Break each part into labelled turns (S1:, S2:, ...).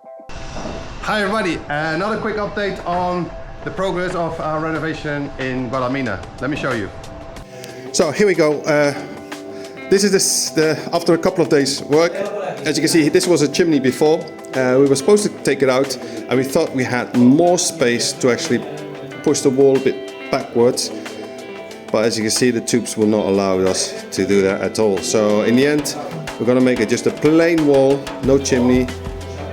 S1: Hi everybody, another quick update on the progress of our renovation in Guadalmina. Let me show you. So here we go. This is after a couple of days work. As you can see, this was a chimney before. We were supposed to take it out and we thought we had more space to actually push the wall a bit backwards. But as you can see, the tubes will not allow us to do that at all. So in the end, we're going to make it just a plain wall, no chimney,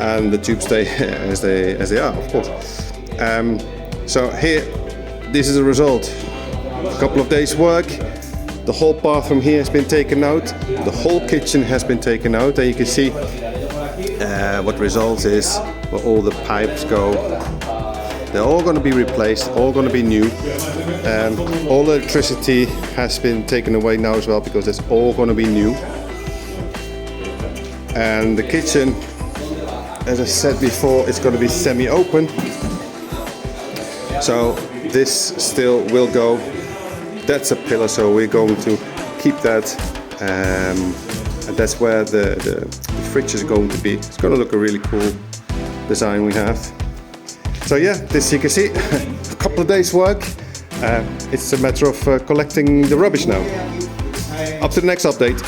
S1: and the tubes stay as they are, of course. So here, this is the result. A couple of days work. The whole bathroom here has been taken out. The whole kitchen has been taken out, and you can see what results is where all the pipes go. They're all going to be replaced, all going to be new. All the electricity has been taken away now as well, because it's all going to be new. And the kitchen, as I said before, it's going to be semi-open. So this still will go. That's a pillar, so we're going to keep that. And that's where the fridge is going to be. It's going to look a really cool design we have. So yeah, this you can see, a couple of days work. It's a matter of collecting the rubbish now. Up to the next update.